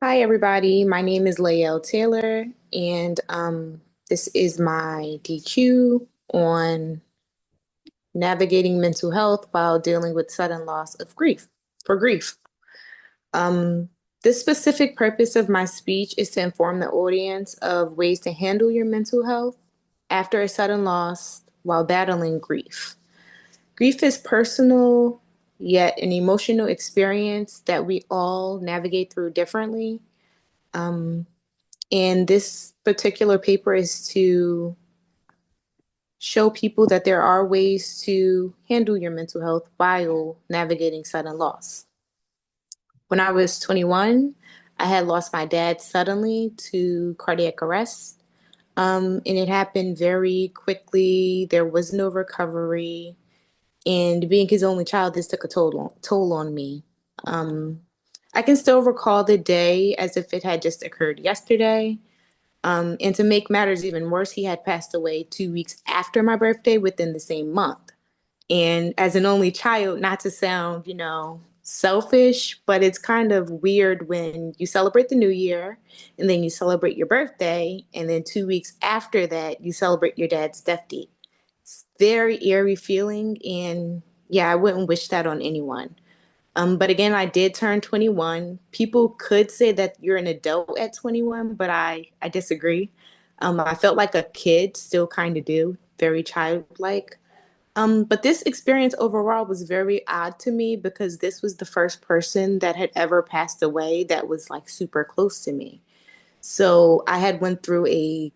Hi, everybody. My name is Layel Taylor, and this is my DQ on navigating mental health while dealing with sudden loss of grief for grief. Um, the specific purpose of my speech is to inform the audience of ways to handle your mental health after a sudden loss while battling grief. Grief is personal, yet an emotional experience that we all navigate through differently. Um, And this particular paper is to show people that there are ways to handle your mental health while navigating sudden loss. When I was 21, I had lost my dad suddenly to cardiac arrest. And it happened very quickly. There was no recovery. And being his only child, this took a toll on me. Um, I can still recall the day as if it had just occurred yesterday. And to make matters even worse, he had passed away 2 weeks after my birthday within the same month. And as an only child, not to sound, selfish, but it's kind of weird when you celebrate the new year and then you celebrate your birthday. And then 2 weeks after that, you celebrate your dad's death date. It's very eerie feeling. And yeah, I wouldn't wish that on anyone. But again, I did turn 21. People could say that you're an adult at 21, but I disagree. I felt like a kid, still kind of do, very childlike. But this experience overall was very odd to me because this was the first person that had ever passed away that was like super close to me. So I had went through a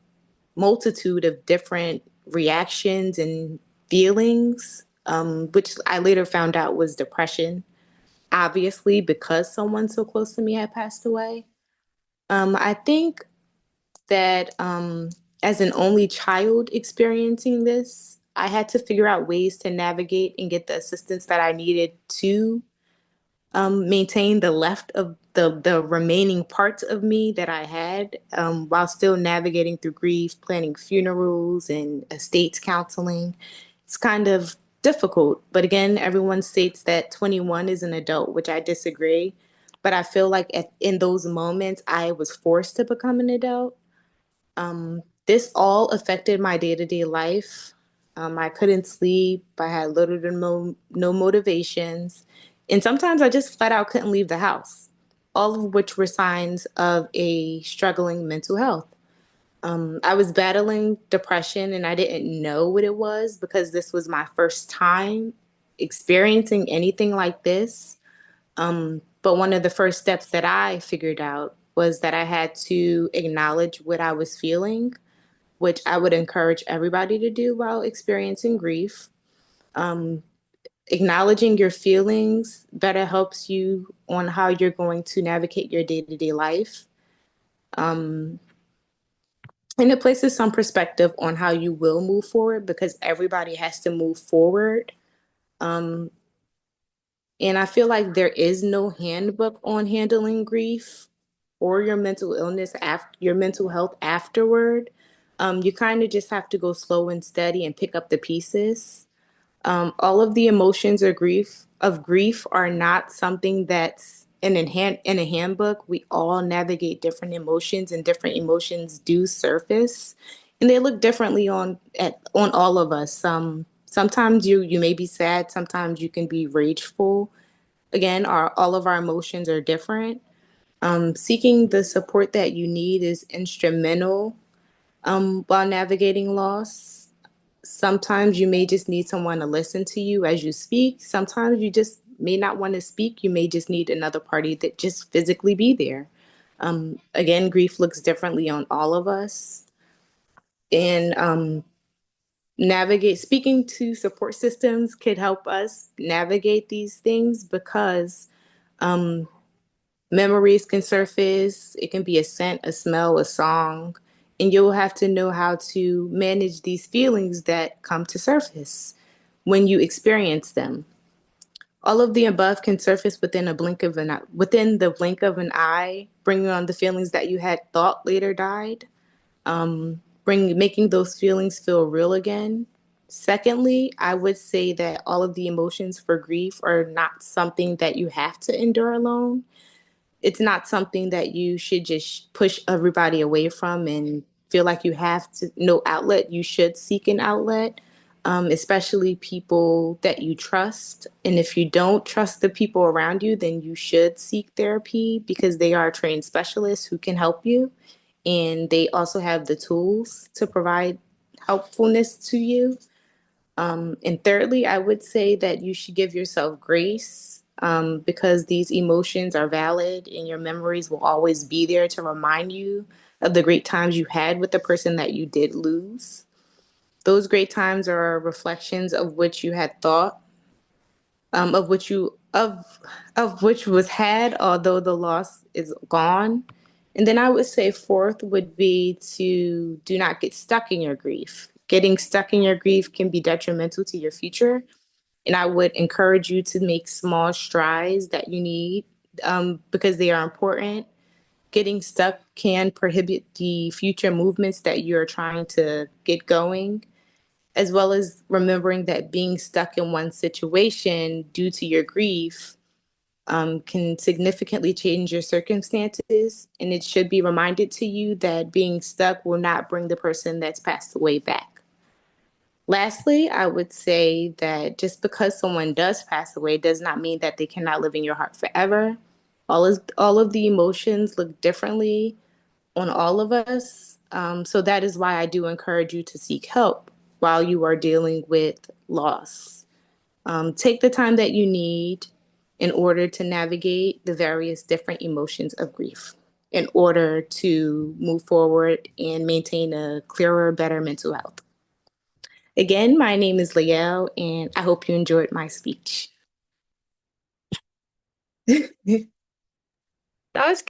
multitude of different reactions and feelings, which I later found out was depression obviously because someone so close to me had passed away. I think that as an only child experiencing this, I had to figure out ways to navigate and get the assistance that I needed to maintain the left of the remaining parts of me that I had while still navigating through grief, planning funerals and estates counseling. It's kind of difficult. But again, everyone states that 21 is an adult, which I disagree. But I feel like in those moments, I was forced to become an adult. This all affected my day-to-day life. I couldn't sleep. I had little to no motivations. And sometimes I just flat out couldn't leave the house, all of which were signs of a struggling mental health. I was battling depression and I didn't know what it was because this was my first time experiencing anything like this. But one of the first steps that I figured out was that I had to acknowledge what I was feeling, which I would encourage everybody to do while experiencing grief. Acknowledging your feelings better helps you on how you're going to navigate your day-to-day life. And it places some perspective on how you will move forward because everybody has to move forward. And I feel like there is no handbook on handling grief or your mental illness after your mental health afterward. You kind of just have to go slow and steady and pick up the pieces. All of the emotions or grief are not something that's in a handbook. We all navigate different emotions, and different emotions do surface, and they look differently on all of us. Sometimes you may be sad, sometimes you can be rageful. Again, all of our emotions are different. Seeking the support that you need is instrumental while navigating loss. Sometimes you may just need someone to listen to you as you speak. Sometimes you just may not want to speak. You may just need another party that just physically be there. Again, grief looks differently on all of us. And navigate speaking to support systems could help us navigate these things because memories can surface. It can be a scent, a smell, a song, and you'll have to know how to manage these feelings that come to surface when you experience them. All of the above can surface within the blink of an eye, bringing on the feelings that you had thought later died, making those feelings feel real again. Secondly, I would say that all of the emotions for grief are not something that you have to endure alone. it's not something that you should just push everybody away from and feel like you have to no outlet. You should seek an outlet, especially people that you trust. And if you don't trust the people around you, then you should seek therapy because they are trained specialists who can help you. And they also have the tools to provide helpfulness to you. And thirdly, I would say that you should give yourself grace because these emotions are valid and your memories will always be there to remind you of the great times you had with the person that you did lose. Those great times are reflections of which you had thought, of which you of which was had, although the loss is gone. And then I would say fourth would be to do not get stuck in your grief. Getting stuck in your grief can be detrimental to your future. And I would encourage you to make small strides that you need because they are important. Getting stuck can prohibit the future movements that you're trying to get going, as well as remembering that being stuck in one situation due to your grief can significantly change your circumstances. And it should be reminded to you that being stuck will not bring the person that's passed away back. Lastly, I would say that just because someone does pass away does not mean that they cannot live in your heart forever. All of the emotions look differently on all of us. So that is why I do encourage you to seek help while you are dealing with loss. Take the time that you need in order to navigate the various different emotions of grief in order to move forward and maintain a clearer, better mental health. Again, my name is Liel, and I hope you enjoyed my speech. That was